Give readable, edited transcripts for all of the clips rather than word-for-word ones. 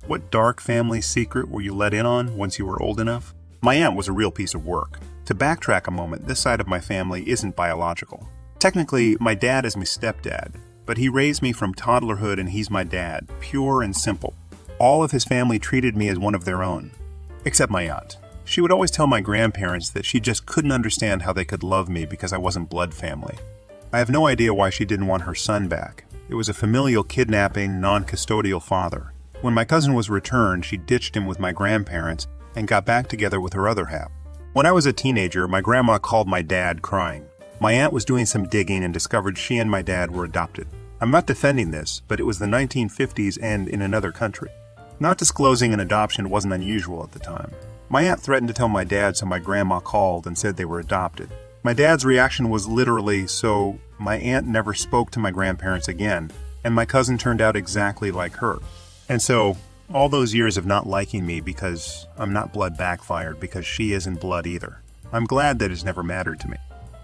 What dark family secret were you let in on once you were old enough? My aunt was a real piece of work. To backtrack a moment, this side of my family isn't biological. Technically, my dad is my stepdad, but he raised me from toddlerhood and he's my dad, pure and simple. All of his family treated me as one of their own, except my aunt. She would always tell my grandparents that she just couldn't understand how they could love me because I wasn't blood family. I have no idea why she didn't want her son back. It was a familial kidnapping, non-custodial father. When my cousin was returned, she ditched him with my grandparents and got back together with her other half. When I was a teenager, my grandma called my dad crying. My aunt was doing some digging and discovered she and my dad were adopted. I'm not defending this, but it was the 1950s and in another country. Not disclosing an adoption wasn't unusual at the time. My aunt threatened to tell my dad, so my grandma called and said they were adopted. My dad's reaction was literally, so my aunt never spoke to my grandparents again, and my cousin turned out exactly like her. And so, all those years of not liking me because I'm not blood backfired because she isn't blood either. I'm glad that it's never mattered to me.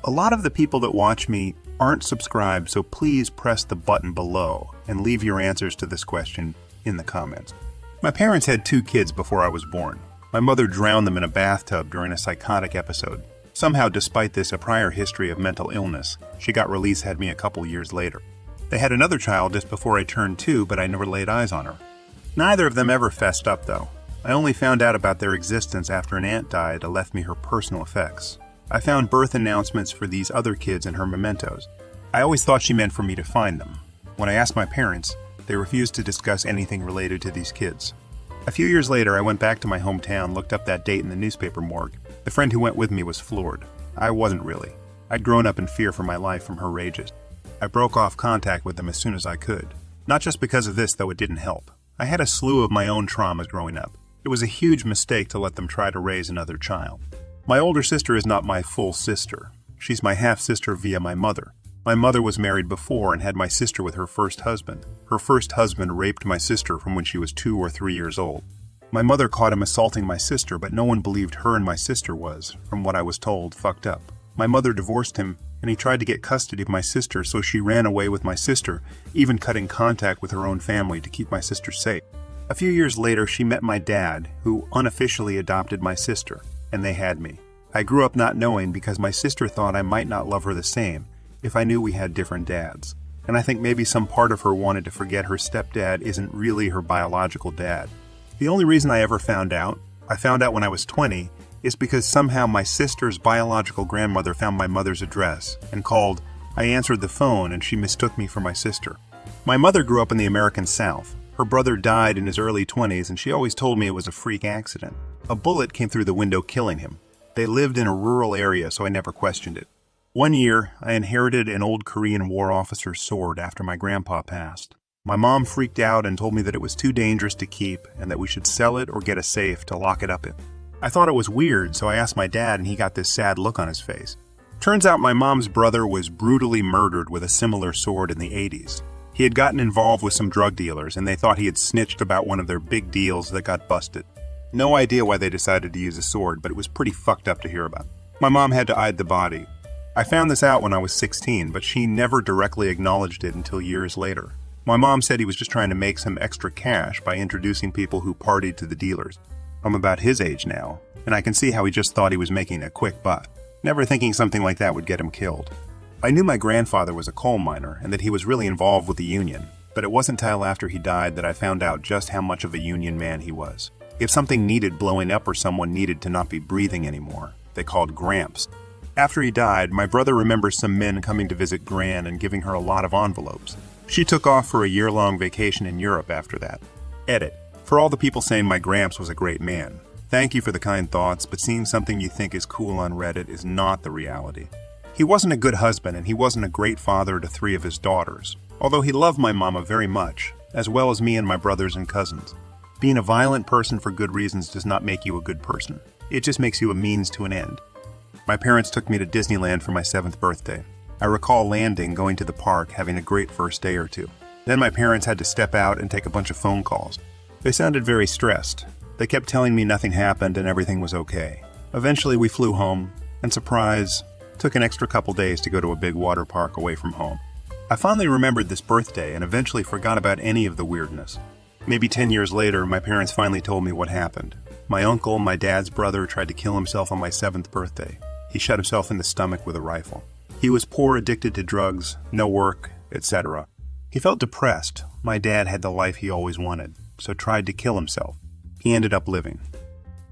A lot of the people that watch me aren't subscribed, so please press the button below and leave your answers to this question in the comments. My parents had 2 kids before I was born. My mother drowned them in a bathtub during a psychotic episode. Somehow, despite this, a prior history of mental illness, she got released, had me a couple years later. They had another child just before I turned 2, but I never laid eyes on her. Neither of them ever fessed up, though. I only found out about their existence after an aunt died and left me her personal effects. I found birth announcements for these other kids in her mementos. I always thought she meant for me to find them. When I asked my parents, they refused to discuss anything related to these kids. A few years later, I went back to my hometown, looked up that date in the newspaper morgue. The friend who went with me was floored. I wasn't really. I'd grown up in fear for my life from her rages. I broke off contact with them as soon as I could. Not just because of this, though it didn't help. I had a slew of my own traumas growing up. It was a huge mistake to let them try to raise another child. My older sister is not my full sister. She's my half-sister via my mother. My mother was married before and had my sister with her first husband. Her first husband raped my sister from when she was 2 or 3 years old. My mother caught him assaulting my sister, but no one believed her and my sister was, from what I was told, fucked up. My mother divorced him, and he tried to get custody of my sister, so she ran away with my sister, even cutting contact with her own family to keep my sister safe. A few years later, she met my dad, who unofficially adopted my sister, and they had me. I grew up not knowing because my sister thought I might not love her the same if I knew we had different dads. And I think maybe some part of her wanted to forget her stepdad isn't really her biological dad. The only reason I ever found out when I was 20, is because somehow my sister's biological grandmother found my mother's address and called. I answered the phone and she mistook me for my sister. My mother grew up in the American South. Her brother died in his early 20s and she always told me it was a freak accident. A bullet came through the window killing him. They lived in a rural area, so I never questioned it. One year, I inherited an old Korean War officer's sword after my grandpa passed. My mom freaked out and told me that it was too dangerous to keep and that we should sell it or get a safe to lock it up in. I thought it was weird, so I asked my dad and he got this sad look on his face. Turns out my mom's brother was brutally murdered with a similar sword in the 80s. He had gotten involved with some drug dealers and they thought he had snitched about one of their big deals that got busted. No idea why they decided to use a sword, but it was pretty fucked up to hear about. My mom had to hide the body. I found this out when I was 16, but she never directly acknowledged it until years later. My mom said he was just trying to make some extra cash by introducing people who partied to the dealers. I'm about his age now, and I can see how he just thought he was making a quick buck, never thinking something like that would get him killed. I knew my grandfather was a coal miner and that he was really involved with the union, but it wasn't until after he died that I found out just how much of a union man he was. If something needed blowing up or someone needed to not be breathing anymore, they called Gramps. After he died, my brother remembers some men coming to visit Gran and giving her a lot of envelopes. She took off for a year-long vacation in Europe after that. Edit. For all the people saying my Gramps was a great man, thank you for the kind thoughts, but seeing something you think is cool on Reddit is not the reality. He wasn't a good husband and he wasn't a great father to 3 of his daughters, although he loved my mama very much, as well as me and my brothers and cousins. Being a violent person for good reasons does not make you a good person. It just makes you a means to an end. My parents took me to Disneyland for my 7th birthday. I recall landing, going to the park, having a great first day or two. Then my parents had to step out and take a bunch of phone calls. They sounded very stressed. They kept telling me nothing happened and everything was okay. Eventually we flew home, and surprise, took an extra couple days to go to a big water park away from home. I finally remembered this birthday and eventually forgot about any of the weirdness. Maybe 10 years later, my parents finally told me what happened. My uncle, my dad's brother, tried to kill himself on my 7th birthday. He shot himself in the stomach with a rifle. He was poor, addicted to drugs, no work, etc. He felt depressed. My dad had the life he always wanted, so tried to kill himself. He ended up living.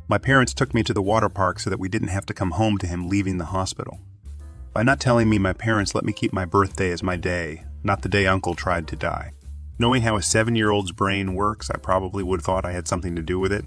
My parents took me to the water park so that we didn't have to come home to him leaving the hospital. By not telling me, my parents let me keep my birthday as my day, not the day Uncle tried to die. Knowing how a 7-year-old's brain works, I probably would have thought I had something to do with it,